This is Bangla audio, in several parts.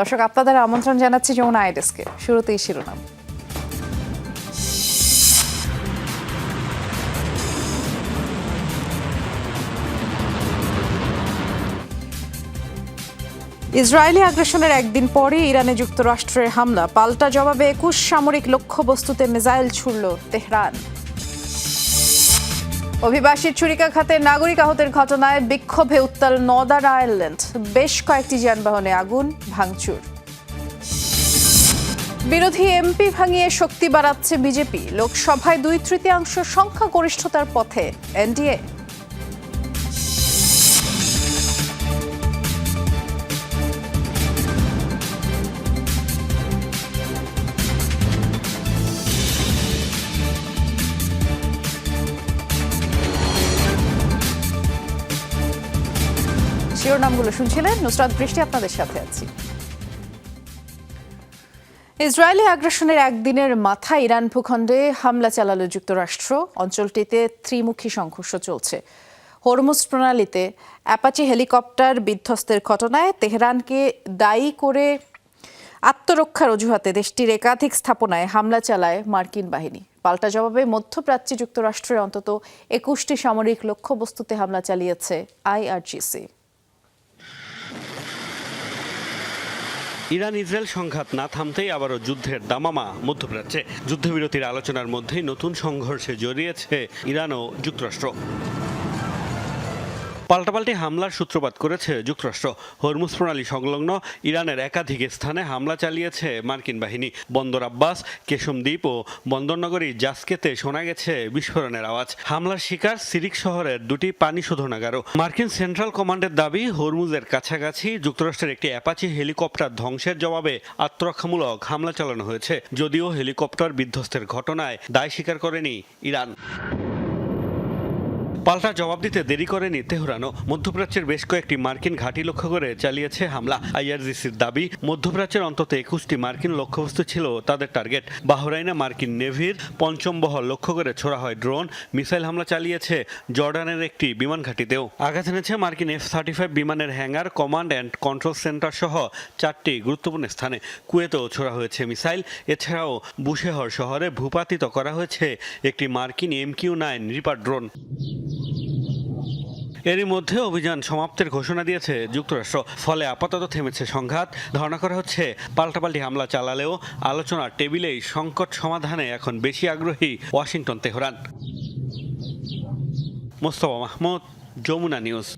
দর্শক, আপনাদের আমন্ত্রণ জানাচ্ছি যমুনা আই ডেস্কে। শুরুতেই শিরোনাম। ইসরায়েলি আগ্রাসনের একদিন পরে ইরানে যুক্তরাষ্ট্রের হামলা, পাল্টা জবাবে ২১ সামরিক লক্ষ্যবস্তুতে মিসাইল ছুড়ল তেহরান। অভিবাসী ছুরিকাঘাতে নাগরিক আহতের ঘটনায় বিক্ষোভে উত্তাল নর্দার্ন আয়ারল্যান্ড, বেশ কয়েকটি যানবাহনে আগুন, ভাঙচুর। বিরোধী এমপি ভাঙিয়ে শক্তি বাড়াচ্ছে বিজেপি, লোকসভায় ২/৩ সংখ্যাগরিষ্ঠতার পথে এনডিএ। শিরোনামগুলো শুনছিলেন, নুসরাত বৃষ্টি আপনাদের সাথে আছি। ইসরায়েলি আগ্রাসনের একদিনের মাথায় ইরান ভূখণ্ডে হামলা চালালো যুক্তরাষ্ট্র। অঞ্চলটিতে ত্রিমুখী সংঘর্ষ চলছে। হরমুজ প্রণালীতে অ্যাপাচি হেলিকপ্টার বিধ্বস্তের ঘটনায় তেহরানকে দায়ী করে আত্মরক্ষার অজুহাতে দেশটির একাধিক স্থাপনায় হামলা চালায় মার্কিন বাহিনী। পাল্টা জবাবে মধ্যপ্রাচ্যে যুক্তরাষ্ট্রের অন্তত ২১টি সামরিক লক্ষ্যবস্তুতে হামলা চালিয়েছে আইআরজিসি। ইরান ইসরায়েল সংঘাত না থামতেই আবারও যুদ্ধের দামামা মধ্যপ্রাচ্যে। যুদ্ধবিরতির আলোচনার মধ্যেই নতুন সংঘর্ষে জড়িয়েছে ইরান ও যুক্তরাষ্ট্র। পাল্টাপাল্টি হামলার সূত্রপাত করেছে যুক্তরাষ্ট্র। হরমুজ প্রণালী সংলগ্ন ইরানের একাধিক স্থানে হামলা চালিয়েছে মার্কিন বাহিনী। বন্দর আব্বাস, কেশমদ্বীপ ও বন্দরনগরী জাসকেতে শোনা গেছে বিস্ফোরণের আওয়াজ। হামলার শিকার সিরিক শহরের 2টি পানি শোধনাগারও। মার্কিন সেন্ট্রাল কমান্ডের দাবি, হরমুজের কাছাকাছি যুক্তরাষ্ট্রের একটি অ্যাপাচি হেলিকপ্টার ধ্বংসের জবাবে আত্মরক্ষামূলক হামলা চালানো হয়েছে। যদিও হেলিকপ্টার বিধ্বস্তের ঘটনায় দায় স্বীকার করেনি ইরান। পাল্টা জবাব দিতে দেরি করেনি তেহরানও। মধ্যপ্রাচ্যের বেশ কয়েকটি মার্কিন ঘাঁটি লক্ষ্য করে চালিয়েছে হামলা। আইআরজিসির দাবি, মধ্যপ্রাচ্যের অন্তত ২১টি মার্কিন লক্ষ্যবস্তু ছিল তাদের টার্গেট। বাহরাইনে মার্কিন নেভির ৫ম বহর লক্ষ্য করে ছোড়া হয় ড্রোন। মিসাইল হামলা চালিয়েছে জর্ডানের একটি বিমান ঘাঁটিতেও। আঘাত এনেছে মার্কিন F-35 বিমানের hanger, command and control centre সহ 4টি গুরুত্বপূর্ণ স্থানে। কুয়েতেও ছোড়া হয়েছে মিসাইল। এছাড়াও বুশেহর শহরে ভূপাতিত করা হয়েছে একটি মার্কিন MQ-9 রিপার ড্রোন। এরই মধ্যে অভিযান সমাপ্তের ঘোষণা দিয়েছে যুক্তরাষ্ট্র। ফলে আপাতত থেমেছে সংঘাত। ধারণা করা হচ্ছে পাল্টাপাল্টি হামলা চালালেও আলোচনার টেবিলেই সংকট সমাধানে এখন বেশি আগ্রহী Washington, Tehran. Mostafa Mahmud, Jamuna news.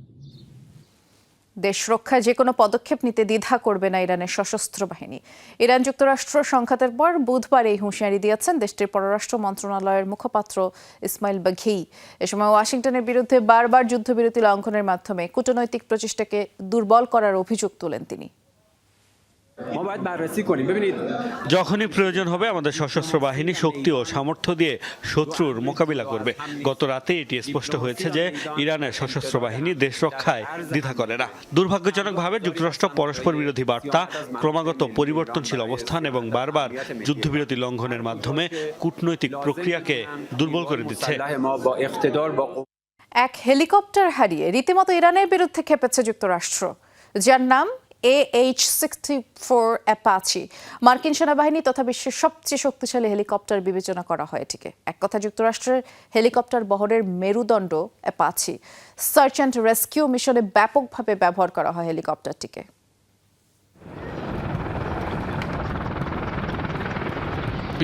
দেশ রক্ষায় যে কোনো পদক্ষেপ নিতে দ্বিধা করবে না ইরানের সশস্ত্র বাহিনী। ইরান যুক্তরাষ্ট্র সংঘাতের পর বুধবার এই হুঁশিয়ারি দিয়েছেন দেশটির পররাষ্ট্র মন্ত্রণালয়ের মুখপাত্র ইসমাইল বাঘেই। এ সময় ওয়াশিংটনের বিরুদ্ধে বারবার যুদ্ধবিরতি লঙ্ঘনের মাধ্যমে কূটনৈতিক প্রচেষ্টাকে দুর্বল করার অভিযোগ তোলেন তিনি। যখনই প্রয়োজন হবে আমাদের সশস্ত্র বাহিনী শক্তি ও সামর্থ্য দিয়ে শত্রুর মোকাবিলা করবে। গত রাতে এটি স্পষ্ট হয়েছে যে ইরানের সশস্ত্র বাহিনী দেশ রক্ষায় দ্বিধা করে না। দুর্ভাগ্যজনকভাবে যুক্তরাষ্ট্র পরস্পর বিরোধী বার্তা, ক্রমাগত পরিবর্তনশীল অবস্থান এবং বারবার যুদ্ধবিরতি লঙ্ঘনের মাধ্যমে কূটনৈতিক প্রক্রিয়াকে দুর্বল করে দিচ্ছে। এক হেলিকপ্টার হারিয়ে রীতিমতো ইরানের বিরুদ্ধে খেপেছে যুক্তরাষ্ট্র, যার নাম AH-64 অ্যাপাচি। মার্কিন সেনাবাহিনী তথা বিশ্বের সবচেয়ে শক্তিশালী হেলিকপ্টার বিবেচনা করা হয় এটিকে। এক কথা, যুক্তরাষ্ট্রের হেলিকপ্টার বহরের মেরুদণ্ড অ্যাপাচি। সার্চ অ্যান্ড রেস্কিউ মিশনে ব্যাপকভাবে ব্যবহার করা হয় হেলিকপ্টারটিকে।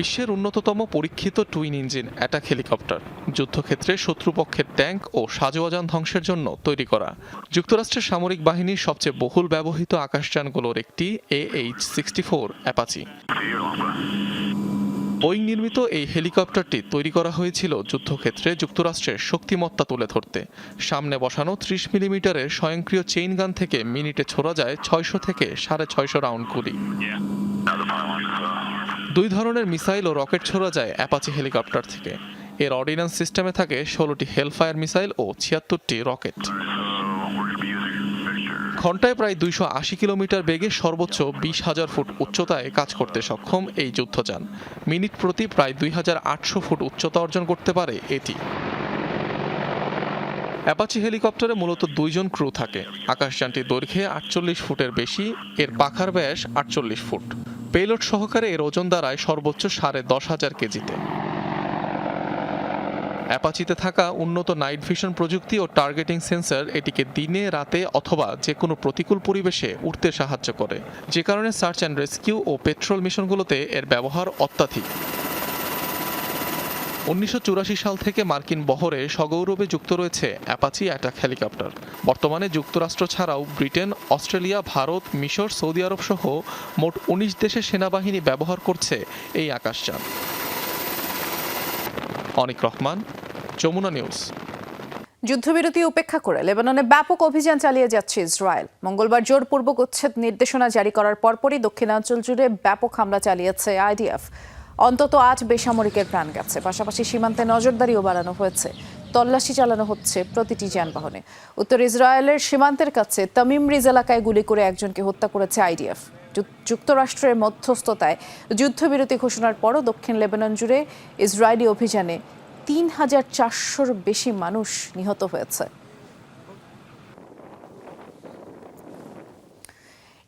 বিশ্বের অন্যতম পরীক্ষিত টুইন ইঞ্জিন অ্যাটাক হেলিকপ্টার, যুদ্ধক্ষেত্রে শত্রুপক্ষের ট্যাঙ্ক ও সাজোয়াজান ধ্বংসের জন্য তৈরি করা। যুক্তরাষ্ট্রের সামরিক বাহিনীর সবচেয়ে বহুল ব্যবহৃত আকাশযানগুলোর একটি AH-64 অ্যাপাচি। বোয়িং নির্মিত এই হেলিকপ্টারটি তৈরি করা হয়েছিল যুদ্ধক্ষেত্রে যুক্তরাষ্ট্রের শক্তিমত্তা তুলে ধরতে। সামনে বসানো 30 মিলিমিটারের স্বয়ংক্রিয় চেইন গান থেকে মিনিটে ছোড়া যায় 600 থেকে 650 রাউন্ড গুলি। 2 ধরনের মিসাইল ও রকেট ছোড়া যায় অ্যাপাচি হেলিকপ্টার থেকে। এর অর্ডিন্যান্স সিস্টেমে থাকে 16টি হেলফায়ার মিসাইল ও 76টি রকেট। ঘন্টায় প্রায় 280 কিলোমিটার বেগে সর্বোচ্চ 20,000 ফুট উচ্চতায় কাজ করতে সক্ষম এই যুদ্ধযান। মিনিট প্রতি প্রায় 2,800 ফুট উচ্চতা অর্জন করতে পারে এটি। অ্যাপাচি হেলিকপ্টারে মূলত 2 জন ক্রু থাকে। আকাশযানটির দৈর্ঘ্যে 48 ফুটের বেশি, এর পাখার ব্যাস 48 ফুট। পেলোড সহকারে এর ওজন দাঁড়ায় সর্বোচ্চ 10,500 কেজিতে। অ্যাপাচিতে থাকা উন্নত নাইট ভিশন প্রযুক্তি ও টার্গেটিং সেন্সর এটিকে দিনে, রাতে অথবা যে কোনো প্রতিকূল পরিবেশে উড়তে সাহায্য করে, যে কারণে সার্চ অ্যান্ড রেস্কিউ ও পেট্রোল মিশনগুলোতে এর ব্যবহার অত্যাধিক। 1984 সাল থেকে মার্কিন বহরে সগৌরবে যুক্ত রয়েছে অ্যাপাচি অ্যাটাক হেলিকপ্টার। বর্তমানে যুক্তরাষ্ট্র ছাড়াও ব্রিটেন, অস্ট্রেলিয়া, ভারত, মিশর, সৌদি আরব সহ মোট 19 দেশের সেনাবাহিনী ব্যবহার করছে এই আকাশযান। অনিক রহমান, যমুনা নিউজ। যুদ্ধবিরতি উপেক্ষা করে লেবাননে ব্যাপক অভিযান চালিয়ে যাচ্ছে ইসরায়েল। মঙ্গলবার জোরপূর্বক উচ্ছেদ নির্দেশনা জারি করার পরপরই দক্ষিণাঞ্চল জুড়ে ব্যাপক হামলা চালিয়েছে আইডিএফ। অন্তত 8 বেসামরিকের প্রাণ গেছে। পাশাপাশি সীমান্তে নজরদারিও বাড়ানো হয়েছে। তল্লাশি চালানো হচ্ছে প্রতিটি যানবাহনে। উত্তর ইসরায়েলের সীমান্তের কাছে তামিম রিজ এলাকায় গুলি করে একজনকে হত্যা করেছে আইডিএফ। যুক্তরাষ্ট্রের মধ্যস্থতায় যুদ্ধবিরতি ঘোষণার পরও দক্ষিণ লেবানন জুড়ে ইসরায়েলি অভিযানে 3,400-র বেশি মানুষ নিহত হয়েছে।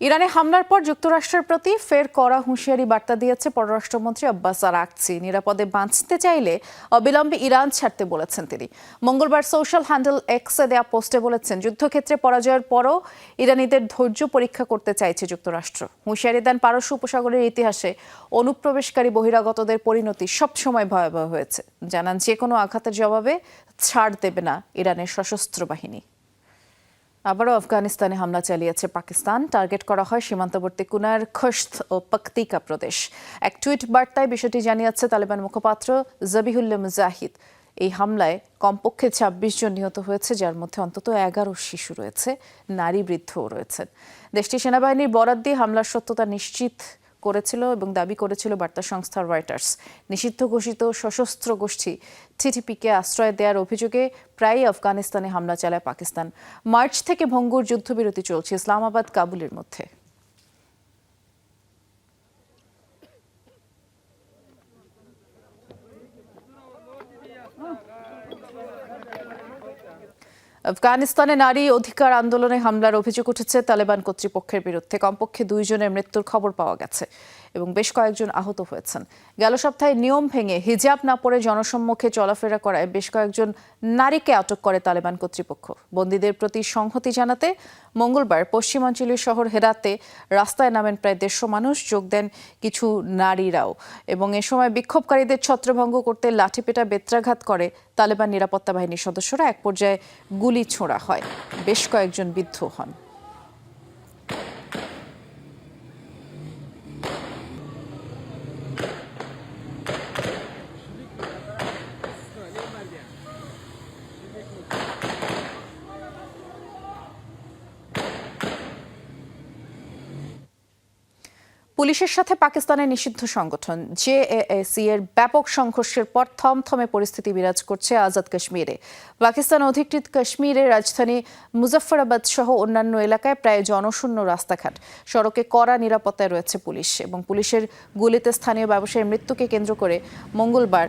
ইরানে হামলার পর যুক্তরাষ্ট্রের প্রতি ফের কড়া হুঁশিয়ারি বার্তা দিয়েছে পররাষ্ট্রমন্ত্রী আব্বাস আরাকচি। নিরাপদে বাঁচতে চাইলে অবিলম্বে ইরান ছাড়তে বলেছেন তিনি। মঙ্গলবার সোশ্যাল হ্যান্ডেল এক্সে দেয়া পোস্টে বলেছেন, যুদ্ধক্ষেত্রে পরাজয়ের পরও ইরানিদের ধৈর্য পরীক্ষা করতে চাইছে যুক্তরাষ্ট্র। হুঁশিয়ারি দেন, পারস্য উপসাগরের ইতিহাসে অনুপ্রবেশকারী বহিরাগতদের পরিণতি সবসময় ভয়াবহ হয়েছে। জানান, যে কোনো আঘাতের জবাবে ছাড় দেবে না ইরানের সশস্ত্র বাহিনী। আবারও আফগানিস্তানে হামলা চালিয়েছে পাকিস্তান। টার্গেট করা হয় সীমান্তবর্তী কুনার, খস্ত ও পাকতিকা প্রদেশ। এক টুইট বার্তায় বিষয়টি জানিয়েছে তালেবান মুখপাত্র জবিহুল্লাহ মুজাহিদ। এই হামলায় কমপক্ষে 26 জন নিহত হয়েছে, যার মধ্যে অন্তত 11 শিশু রয়েছে, নারী বৃদ্ধও রয়েছেন। দেশটির সেনাবাহিনীর বরাত দিয়ে হামলার সত্যতা নিশ্চিত করেছিল এবং দাবি করেছিল বার্তা সংস্থা রয়টার্স। নিষিদ্ধ ঘোষিত সশস্ত্র গোষ্ঠী টিটিপিকে আশ্রয় দেওয়ার অভিযোগে প্রায়ই আফগানিস্তানে হামলা চালায় পাকিস্তান। মার্চ থেকে ভঙ্গুর যুদ্ধবিরতি চলছে ইসলামাবাদ কাবুলের মধ্যে। আফগানিস্তানে নারী অধিকার আন্দোলনে হামলার অভিযোগ উঠেছে তালেবান কর্তৃপক্ষের বিরুদ্ধে। কমপক্ষে 2 জনের মৃত্যুর খবর পাওয়া গেছে এবং বেশ কয়েকজন আহত হয়েছেন। গেল সপ্তাহে নিয়ম ভেঙে হিজাব না পরে জনসম্মুখে চলাফেরা করায় বেশ কয়েকজন নারীকে আটক করে তালেবান কর্তৃপক্ষ। বন্দীদের প্রতি সংহতি জানাতে মঙ্গলবার পশ্চিমাঞ্চলীয় শহর হেরাতে রাস্তায় নামেন প্রায় 150 মানুষ। যোগ দেন কিছু নারীরাও এবং এ সময় বিক্ষোভকারীদের ছত্রভঙ্গ করতে লাঠিপেটা, বেত্রাঘাত করে তালেবান নিরাপত্তা বাহিনীর সদস্যরা। এক পর্যায়ে গুলি ছোড়া হয়, বেশ কয়েকজন বিদ্ধ হন। পুলিশের সাথে পাকিস্তানের নিষিদ্ধ সংগঠন জেএএসি এর ব্যাপক সংঘর্ষের পর থমথমে পরিস্থিতি বিরাজ করছে আজাদ কাশ্মীরে। পাকিস্তান অধিকৃত কাশ্মীরের রাজধানী মুজফফরাবাদ সহ অন্যান্য এলাকায় প্রায় জনশূন্য রাস্তাঘাট। সড়কে কড়া নিরাপত্তায় রয়েছে পুলিশ এবং পুলিশের গুলিতে স্থানীয় ব্যবসায়ীর মৃত্যুকে কেন্দ্র করে মঙ্গলবার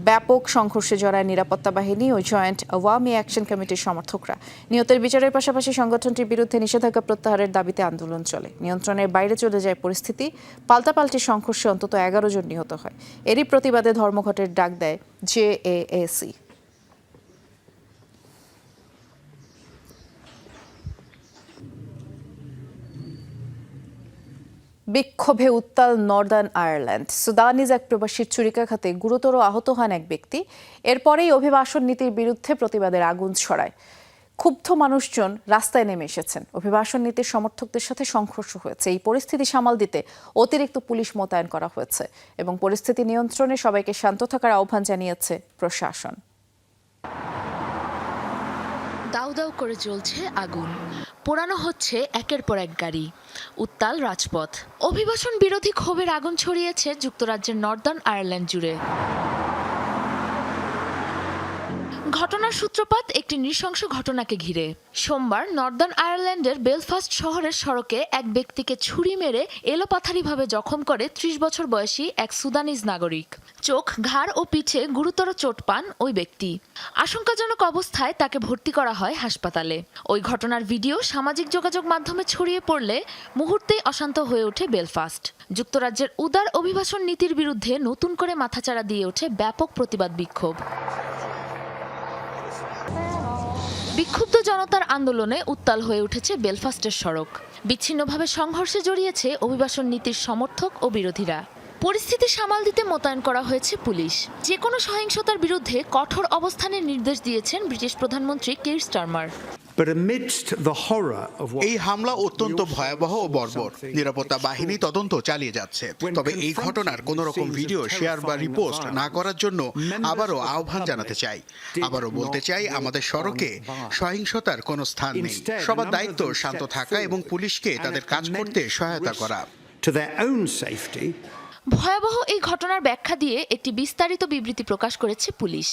ব্যাপক সংঘর্ষে জড়ায় নিরাপত্তা বাহিনী ও জয়েন্ট আওয়ামী অ্যাকশন কমিটির সমর্থকরা। নিহতের বিচারের পাশাপাশি সংগঠনটির বিরুদ্ধে নিষেধাজ্ঞা প্রত্যাহারের দাবিতে আন্দোলন চলে। নিয়ন্ত্রণের বাইরে চলে যায় পরিস্থিতি। পাল্টাপাল্টি সংঘর্ষে অন্তত 11 জন নিহত হয়। এরই প্রতিবাদে ধর্মঘটের ডাক দেয় জেএএসি। বিক্ষোভে উত্তাল নর্দার্ন আয়ারল্যান্ড। সুদানিজ এক প্রবাসীর ছুরিকাঘাতে গুরুতর আহত হন এক ব্যক্তি। এরপরেই অভিবাসন নীতির বিরুদ্ধে প্রতিবাদের আগুন ছড়ায়। ক্ষুব্ধ মানুষজন রাস্তায় নেমে এসেছেন। অভিবাসন নীতির সমর্থকদের সাথে সংঘর্ষ হয়েছে। এই পরিস্থিতি সামাল দিতে অতিরিক্ত পুলিশ মোতায়েন করা হয়েছে এবং পরিস্থিতি নিয়ন্ত্রণে সবাইকে শান্ত থাকার আহ্বান জানিয়েছে প্রশাসন। দাউ দাউ করে জ্বলছে আগুন, পোড়ানো হচ্ছে একের পর এক গাড়ি। উত্তাল রাজপথ। অভিবাসন বিরোধী ক্ষোভের আগুন ছড়িয়েছে যুক্তরাজ্যের নর্দার্ন আয়ারল্যান্ড জুড়ে। ঘটনার সূত্রপাত একটি নৃশংস ঘটনাকে ঘিরে। সোমবার নর্দার্ন আয়ারল্যান্ডের বেলফাস্ট শহরের সড়কে এক ব্যক্তিকে ছুরি মেরে এলোপাথারিভাবে জখম করে ৩০ বছর বয়সী এক সুদানিজ নাগরিক। চোখ, ঘাড় ও পিঠে গুরুতর চোট পান ওই ব্যক্তি। আশঙ্কাজনক অবস্থায় তাকে ভর্তি করা হয় হাসপাতালে। ওই ঘটনার ভিডিও সামাজিক যোগাযোগ মাধ্যমে ছড়িয়ে পড়লে মুহূর্তেই অশান্ত হয়ে ওঠে বেলফাস্ট। যুক্তরাজ্যের উদার অভিবাসন নীতির বিরুদ্ধে নতুন করে মাথাচাড়া দিয়ে ওঠে ব্যাপক প্রতিবাদ বিক্ষোভ। বিক্ষুব্ধ জনতার আন্দোলনে উত্তাল হয়ে উঠেছে বেলফাস্টের সড়ক। বিচ্ছিন্নভাবে সংঘর্ষে জড়িয়েছে অভিবাসন নীতির সমর্থক ও বিরোধীরা। পরিস্থিতি সামাল দিতে মোতায়েন করা হয়েছে পুলিশ। যে কোনো সহিংসতার বিরুদ্ধে কঠোর অবস্থানের নির্দেশ দিয়েছেন ব্রিটিশ প্রধানমন্ত্রী কির স্টারমার। এই হামলা অত্যন্ত ভয়াবহ ও বর্বর। নিরাপত্তা বাহিনী তদন্ত চালিয়ে যাচ্ছে। তবে এই ঘটনার কোন রকম ভিডিও শেয়ার বা রিপোস্ট না করার জন্য আবারও আহ্বান জানাতে চাই। আবারও বলতে চাই, আমাদের সড়কে সহিংসতার কোনো স্থান নেই। সবার দায়িত্ব শান্ত থাকা এবং পুলিশকে তাদের কাজ করতে সহায়তা করা। ভয়াবহ এই ঘটনার ব্যাখ্যা দিয়ে একটি বিস্তারিত বিবৃতি প্রকাশ করেছে পুলিশ।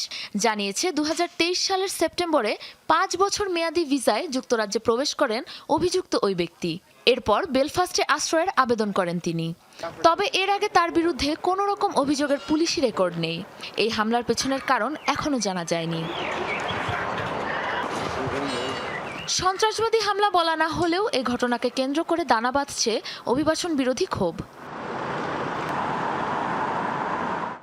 জানিয়েছে ২০২৩ সালের সেপ্টেম্বরে ৫ বছর মেয়াদী ভিসায় যুক্তরাজ্যে প্রবেশ করেন অভিযুক্ত ওই ব্যক্তি। এরপর বেলফাস্টে আশ্রয়ের আবেদন করেন তিনি। তবে এর আগে তার বিরুদ্ধে কোনো রকম অভিযোগের পুলিশি রেকর্ড নেই। এই হামলার পেছনের কারণ এখনও জানা যায়নি। সন্ত্রাসবাদী হামলা বলা না হলেও এই ঘটনাকে কেন্দ্র করে দানা বাঁধছে অভিবাসন বিরোধী ক্ষোভ।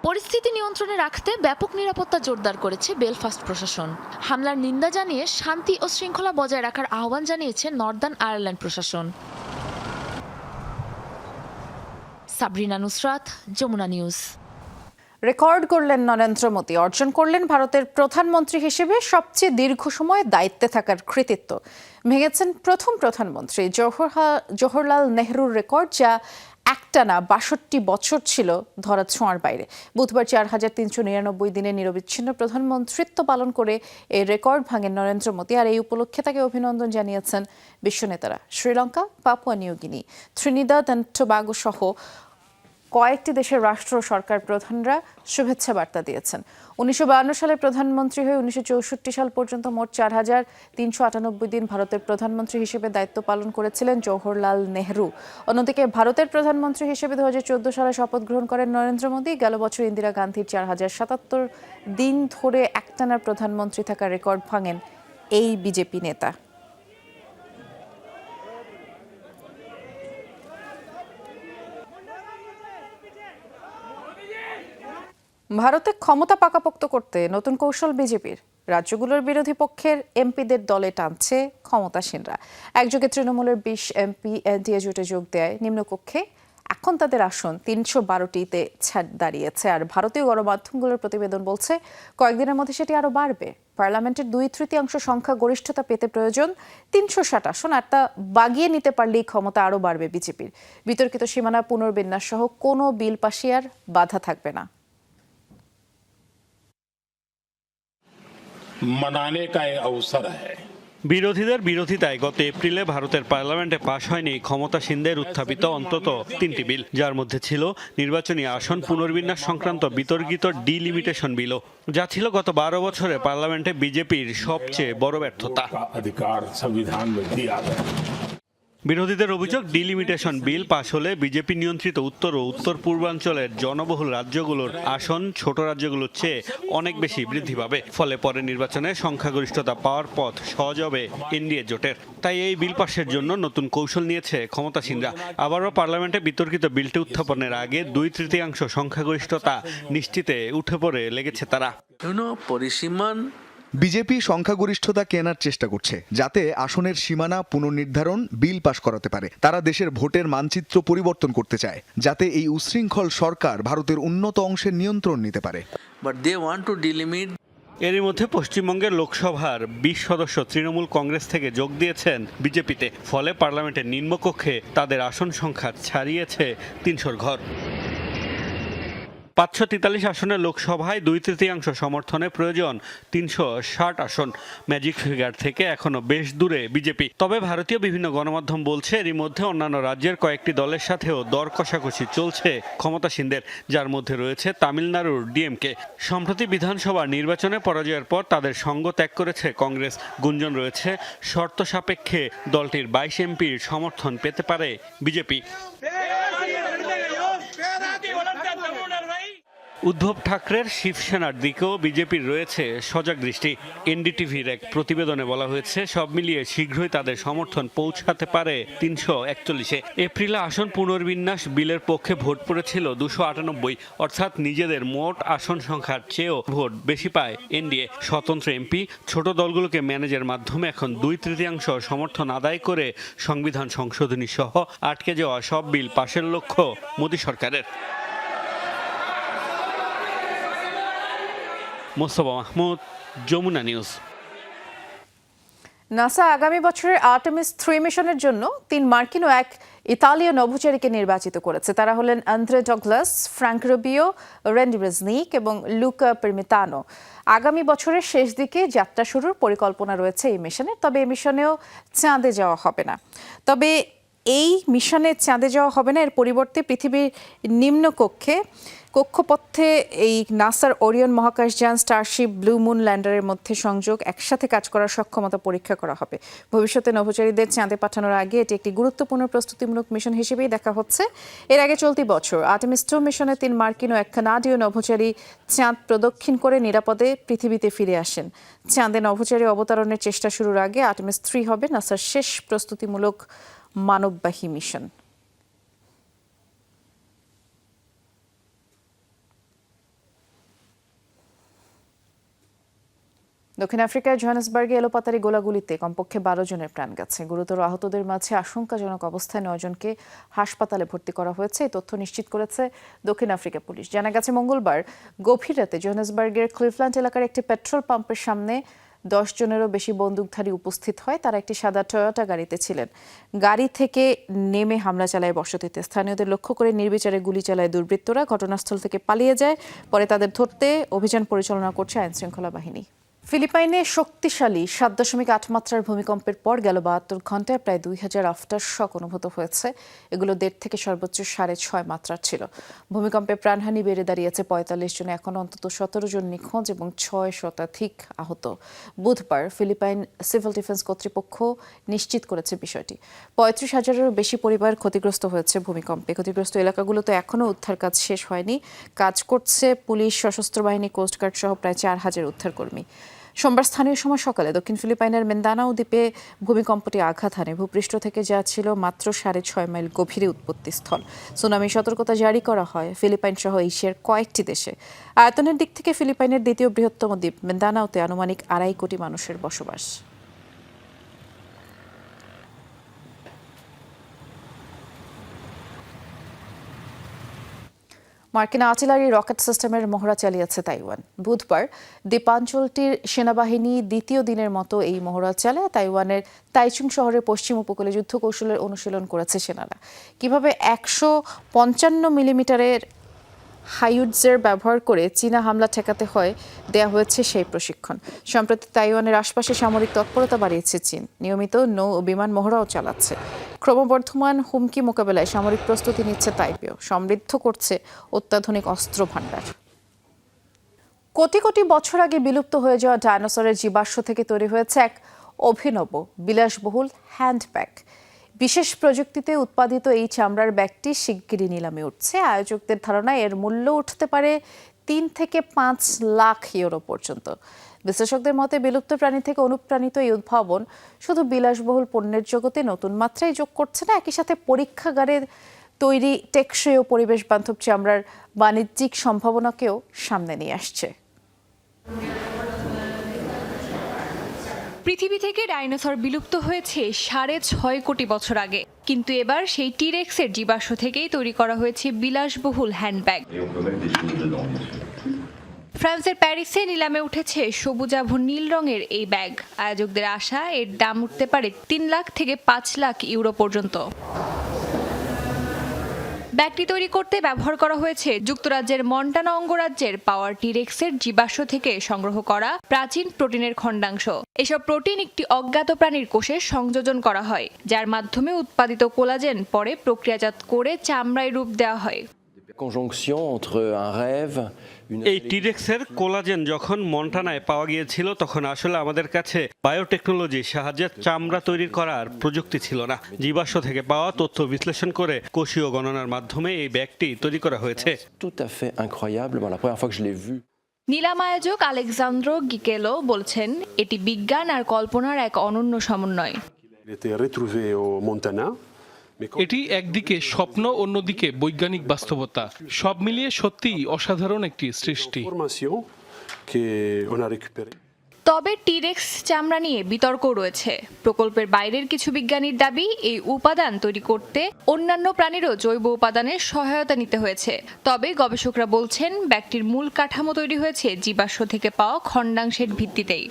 পরিস্থিতি নিয়ন্ত্রণে রাখতে ব্যাপক নিরাপত্তা জোরদার করেছে বেলফাস্ট প্রশাসন। হামলার নিন্দা জানিয়ে শান্তি ও শৃঙ্খলা বজায় রাখার আহ্বান জানিয়েছে নর্দার্ন আয়ারল্যান্ড প্রশাসন। সাবরিনা নুসরাত, যমুনা নিউজ। রেকর্ড করলেন নরেন্দ্র মোদী, অর্জন করলেন ভারতের প্রধানমন্ত্রী হিসেবে সবচেয়ে দীর্ঘ সময় দায়িত্বে থাকার কৃতিত্ব। ভেঙেছেন প্রথম প্রধানমন্ত্রী জওহরলাল নেহরুর রেকর্ড, যা একটানা ৬২ বছর ছিল ধরাছোঁয়ার বাইরে। বুধবার ৪,৩৯৯ দিনে নিরবিচ্ছিন্ন প্রধানমন্ত্রিত্ব পালন করে এই রেকর্ড ভাঙেন নরেন্দ্র মোদী। আর এই উপলক্ষে তাকে অভিনন্দন জানিয়েছেন বিশ্ব নেতারা। Sri Lanka, Papua New Guinea, Trinidad and Tobago সহ কয়েকটি দেশের রাষ্ট্র সরকার প্রধানরা শুভেচ্ছা বার্তা দিয়েছেন। ১৯৫২ সালে প্রধানমন্ত্রী হয়ে ১৯৬৪ সাল পর্যন্ত মোট ৪,৩৯৮ দিন ভারতের প্রধানমন্ত্রী হিসেবে দায়িত্ব পালন করেছিলেন জওহরলাল নেহরু। অন্যদিকে ভারতের প্রধানমন্ত্রী হিসেবে ২০১৪ সালে শপথ গ্রহণ করেন নরেন্দ্র মোদী। গেল বছর ইন্দিরা গান্ধীর ৪,০৭৭ দিন ধরে একটানা প্রধানমন্ত্রী থাকার রেকর্ড ভাঙেন এই বিজেপি নেতা। ভারতে ক্ষমতা পাকাপোক্ত করতে নতুন কৌশল বিজেপির। রাজ্যগুলোর বিরোধী পক্ষের এমপিদের দলে টানছে ক্ষমতাসীনরা। একযোগে তৃণমূলের ২০ এমপি এনডিএ জোটে যোগ দেয় নিম্নকক্ষে। এখন তাদের আসন ৩১২টিতে দাঁড়িয়েছে। আর ভারতীয় গণমাধ্যমগুলোর প্রতিবেদন বলছে কয়েকদিনের মধ্যে সেটি আরও বাড়বে। পার্লামেন্টের ২/৩ সংখ্যা গরিষ্ঠতা পেতে প্রয়োজন ৩৬০ আসন, আর তা বাগিয়ে নিতে পারলেই ক্ষমতা আরও বাড়বে বিজেপির। বিতর্কিত সীমানা পুনর্বিন্যাস সহ কোনো বিল পাশে আর বাধা থাকবে না। मनाने का एक अवसर है। বিরোধীদের বিরোধিতায় গত এপ্রিলে ভারতের পার্লামেন্টে পাশ হয়নি ক্ষমতাসীনদের উত্থাপিত অন্তত ৩টি বিল, যার মধ্যে ছিল নির্বাচনী আসন পুনর্বিন্যাস সংক্রান্ত বিতর্কিত ডিলিমিটেশন বিলও, যা ছিল গত ১২ বছরে পার্লামেন্টে বিজেপির সবচেয়ে বড় ব্যর্থতা। अधिकार संविधान में दिया गया। বিরোধীদের অভিযোগ, ডিলিমিটেশন বিল পাশ হলে বিজেপি নিয়ন্ত্রিত উত্তর ও উত্তর পূর্বাঞ্চলের জনবহুল রাজ্যগুলোর আসন ছোট রাজ্যগুলোর চেয়ে অনেক বেশি বৃদ্ধি পাবে। ফলে পরে নির্বাচনে সংখ্যাগরিষ্ঠতা পাওয়ার পথ সহজ হবে এনডিএ জোটের। তাই এই বিল পাশের জন্য নতুন কৌশল নিয়েছে ক্ষমতাসীনরা। আবারও পার্লামেন্টে বিতর্কিত বিলটি উত্থাপনের আগে ২/৩ সংখ্যাগরিষ্ঠতা নিশ্চিতে উঠে পড়ে লেগেছে তারা। পরিসীমান বিজেপি সংখ্যাগরিষ্ঠতা কেনার চেষ্টা করছে, যাতে আসনের সীমানা পুনর্নির্ধারণ বিল পাশ করাতে পারে। তারা দেশের ভোটের মানচিত্র পরিবর্তন করতে চায়, যাতে এই উচ্ছৃঙ্খল সরকার ভারতের উন্নত অংশের নিয়ন্ত্রণ নিতে পারে। But they want to delimit. এরই মধ্যে পশ্চিমবঙ্গের লোকসভার ২০ সদস্য তৃণমূল কংগ্রেস থেকে যোগ দিয়েছেন বিজেপিতে। ফলে পার্লামেন্টের নিম্নকক্ষে তাদের আসন সংখ্যা ছাড়িয়েছে ৩০০ ঘর। 543 আসনের লোকসভায় 2/3 সমর্থনে প্রয়োজন 360 আসন। ম্যাজিক ফিগার থেকে এখনো বেশ দূরে বিজেপি। তবে ভারতীয় বিভিন্ন গণমাধ্যম বলছে এরই মধ্যে অন্যান্য রাজ্যের কয়েকটি দলের সাথেও দর কষাকষি চলছে ক্ষমতাসীনদের, যার মধ্যে রয়েছে তামিলনাড়ুর ডিএমকে। সম্প্রতি বিধানসভা নির্বাচনে পরাজয়ের পর তাদের সঙ্গ ত্যাগ করেছে কংগ্রেস। গুঞ্জন রয়েছে শর্ত সাপেক্ষে দলটির 22 এমপির সমর্থন পেতে পারে বিজেপি। উদ্ধব ঠাকরের শিবসেনার দিকেও বিজেপির রয়েছে সজাগ দৃষ্টি। এনডিটিভির এক প্রতিবেদনে বলা হয়েছে সব মিলিয়ে শীঘ্রই তাদের সমর্থন পৌঁছাতে পারে 341-এ। এপ্রিলে আসন পুনর্বিন্যাস বিলের পক্ষে ভোট পড়েছিল 298, অর্থাৎ নিজেদের মোট আসন সংখ্যার চেয়েও ভোট বেশি পায় এনডিএ। স্বতন্ত্র এমপি ছোট দলগুলোকে ম্যানেজের মাধ্যমে এখন 2/3 সমর্থন আদায় করে সংবিধান সংশোধনী সহ আটকে যাওয়া সব বিল পাশের লক্ষ্য মোদী সরকারের। মোস্তফা মাহমুদ, যমুনা নিউজ। নাসা আগামী বছরের আর্টেমিস 3 মিশনের জন্য 3 মার্কিন ও 1 ইতালীয় নভোচারীকে নির্বাচিত করেছে। তারা হলেন Andre Douglas, Frank Rubio, Randy Bresnik এবং লুকা পেরমিতানো। আগামী বছরের শেষ দিকে যাত্রা শুরুর পরিকল্পনা রয়েছে এই মিশনের। তবে এই মিশনেও চাঁদে যাওয়া হবে না। তবে এই মিশনে চাঁদে যাওয়া হবে না, এর পরিবর্তে পৃথিবীর নিম্ন কক্ষপথে এই নাসার ওরিয়ন মহাকাশযান স্টারশিপ ব্লু মুন ল্যান্ডারের মধ্যে সংযোগ একসাথে কাজ করার সক্ষমতা পরীক্ষা করা হবে। ভবিষ্যতে নভোচারীদের চাঁদে পাঠানোর আগে এটি একটি গুরুত্বপূর্ণ প্রস্তুতিমূলক মিশন হিসেবেই দেখা হচ্ছে। এর আগে চলতি বছর আর্টেমিস 2 মিশনে 3 মার্কিন ও 1 কানাডীয় নভোচারী চাঁদ প্রদক্ষিণ করে নিরাপদে পৃথিবীতে ফিরে আসেন। চাঁদে নভোচারী অবতরণের চেষ্টা শুরুর আগে আর্টেমিস 3 হবে নাসার শেষ প্রস্তুতিমূলক মানববাহী মিশন। দক্ষিণ আফ্রিকার জোহানেসবার্গে এলোপাতারি গোলাগুলিতে কমপক্ষে 12 জনের প্রাণ গেছে। গুরুতর আহতদের মাঝে আশঙ্কাজনক অবস্থায় 9 জনকে হাসপাতালে ভর্তি করা হয়েছে। এই তথ্য নিশ্চিত করেছে দক্ষিণ আফ্রিকা পুলিশ। জানা গেছে মঙ্গলবার গভীর রাতে জোহানেসবার্গের ক্লিভল্যান্ড এলাকার একটি পেট্রোল পাম্পের সামনে 10 জনেরও বেশি বন্দুকধারী উপস্থিত হয়। তারা একটি সাদা টয়োটা গাড়িতে ছিলেন। গাড়ি থেকে নেমে হামলা চালায় বসতিতে। স্থানীয়দের লক্ষ্য করে নির্বিচারে গুলি চালায় দুর্বৃত্তরা। ঘটনাস্থল থেকে পালিয়ে যায়। পরে তাদের ধরতে অভিযান পরিচালনা করছে আইনশৃঙ্খলা বাহিনী। ফিলিপাইনে শক্তিশালী 7.8 মাত্রার ভূমিকম্পের পর গেল 72 ঘন্টায় প্রায় 2000 আফটার শক অনুভূত হয়েছে। এগুলো 1.5 থেকে সর্বোচ্চ 6.5 মাত্রার ছিল। ভূমিকম্পে প্রাণহানি বেড়ে দাঁড়িয়েছে 45 জনে। এখন অন্তত 17 জন নিখোঁজ এবং 6 শতাধিক আহত। বুধবার ফিলিপাইন সিভিল ডিফেন্স কর্তৃপক্ষ নিশ্চিত করেছে বিষয়টি। 35,000-এরও বেশি পরিবার ক্ষতিগ্রস্ত হয়েছে ভূমিকম্পে। ক্ষতিগ্রস্ত এলাকাগুলোতে এখনও উদ্ধার কাজ শেষ হয়নি। কাজ করছে পুলিশ, সশস্ত্র বাহিনী, কোস্টগার্ড সহ প্রায় 4000 উদ্ধারকর্মী। সোমবার স্থানীয় সময় সকালে দক্ষিণ ফিলিপাইনের মিন্দানাও দ্বীপে ভূমিকম্পটি আঘাত হানে। ভূপৃষ্ঠ থেকে যা ছিল মাত্র 6.5 মাইল গভীরে উৎপত্তিস্থল। সুনামি সতর্কতা জারি করা হয় ফিলিপাইন সহ এশিয়ার কয়েকটি দেশে। আয়তনের দিক থেকে ফিলিপাইনের দ্বিতীয় বৃহত্তম দ্বীপ মিন্দানাওতে আনুমানিক 2.5 কোটি মানুষের বসবাস। মার্কিন আর্টিলারি রকেট সিস্টেমের মহড়া চালিয়েছে তাইওয়ান। বুধবার দ্বীপাঞ্চলটির সেনাবাহিনী দ্বিতীয় দিনের মতো এই মহড়া চালায়। তাইওয়ানের তাইচুং শহরের পশ্চিম উপকূলে যুদ্ধ কৌশলের অনুশীলন করেছে সেনারা। কিভাবে 155 মিলিমিটারের হাইউডজের ব্যবহার করে চীনা হামলা ঠেকাতে হয় দেয়া হয়েছে সেই প্রশিক্ষণ। সম্প্রতি তাইওয়ানের আশপাশে সামরিক তৎপরতা বাড়িয়েছে চীন। নিয়মিত নৌ ও বিমান মহড়াও চালাচ্ছে। ক্রমবর্ধমান হুমকি মোকাবেলায় সামরিক প্রস্তুতি নিচ্ছে তাইপেও। সমৃদ্ধ করছে অত্যাধুনিক অস্ত্র ভাণ্ডার। কোটি কোটি বছর আগে বিলুপ্ত হয়ে যাওয়া ডায়নোসরের জীবাশ্ম থেকে তৈরি হয়েছে এক অভিনব বিলাসবহুল হ্যান্ডব্যাগ। বিশেষ প্রযুক্তিতে উৎপাদিত এই চামড়ার ব্যাগটি শিগগিরই নিলামে উঠছে। আয়োজকদের ধারণা এর মূল্য উঠতে পারে 3 থেকে 5 লাখ ইউরো পর্যন্ত। বিশ্লেষকদের মতে বিলুপ্ত প্রাণী থেকে অনুপ্রাণিত এই উদ্ভাবন শুধু বিলাসবহুল পণ্যের জগতে নতুন মাত্রায় যোগ করছে না, একই সাথে পরীক্ষাগারের তৈরি টেকসই ও পরিবেশ বান্ধব চামড়ার বাণিজ্যিক সম্ভাবনাকেও সামনে নিয়ে আসছে। পৃথিবী থেকে ডাইনোসর বিলুপ্ত হয়েছে 6.5 কোটি বছর আগে, কিন্তু এবার সেই টিরেক্সের জীবাশ্ম থেকেই তৈরি করা হয়েছে বিলাসবহুল হ্যান্ডব্যাগ। ফ্রান্সের প্যারিসে নিলামে উঠেছে সবুজাভ নীল রঙের এই ব্যাগ। আয়োজকদের আশা এর দাম উঠতে পারে 3 লাখ থেকে 5 লাখ ইউরো পর্যন্ত। ব্যাগটি তৈরি করতে ব্যবহার করা হয়েছে যুক্তরাজ্যের মন্টানা অঙ্গরাজ্যের পাওয়ার টিরেক্সের জীবাশ্ম থেকে সংগ্রহ করা প্রাচীন প্রোটিনের খণ্ডাংশ। এসব প্রোটিন একটি অজ্ঞাত প্রাণীর কোষে সংযোজন করা হয়, যার মাধ্যমে উৎপাদিত কোলাজেন পরে প্রক্রিয়াজাত করে চামড়ায় রূপ দেওয়া হয়। এই টিরেক্সের কোলাজেন যখন মন্টানায় পাওয়া গিয়েছিল তখন আসলে আমাদের কাছে বায়োটেকনোলজির সাহায্যে চামড়া তৈরি করার প্রযুক্তি ছিল না। জীবাশ্ম থেকে পাওয়া তথ্য বিশ্লেষণ করে কোষীয় গণনার মাধ্যমে এই ব্যাগটি তৈরি করা হয়েছে। নিলাম আয়োজক আলেকজান্দ্রো গিকেলো বলছেন, এটি বিজ্ঞান আর কল্পনার এক অনন্য সমন্বয়। এটি একদিকে স্বপ্ন, অন্যদিকে বৈজ্ঞানিক বাস্তবতা, সব মিলিয়ে সত্যিই অসাধারণ একটি সৃষ্টি। তবে টিরেক্স চামড়া নিয়ে বিতর্ক রয়েছে। প্রকল্পের বাইরের কিছু বিজ্ঞানীর দাবি, এই উপাদান তৈরি করতে অন্যান্য প্রাণীরও জৈব উপাদানের সহায়তা নিতে হয়েছে। তবে গবেষকরা বলছেন, ব্যাগটির মূল কাঠামো তৈরি হয়েছে জীবাশ্ম থেকে পাওয়া খণ্ডাংশের ভিত্তিতেই।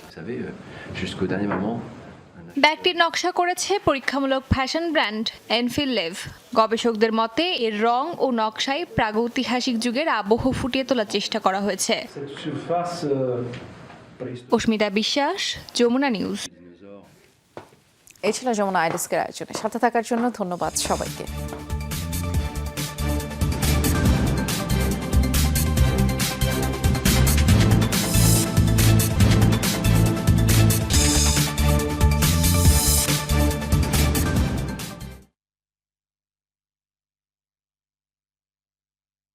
ব্যাগটির নকশা করেছে পরীক্ষামূলক ফ্যাশন ব্র্যান্ড এনফিললেভ। গবেষকদের মতে এর রং ও নকশায় প্রাগৈতিহাসিক যুগের আবহ ফুটিয়ে তোলার চেষ্টা করা হয়েছে। অস্মিতা বিশ্বাস, যমুনা নিউজ। এই ছিল যমুনা আইডিস্কের আয়োজনে। সাথে থাকার জন্য ধন্যবাদ সবাইকে।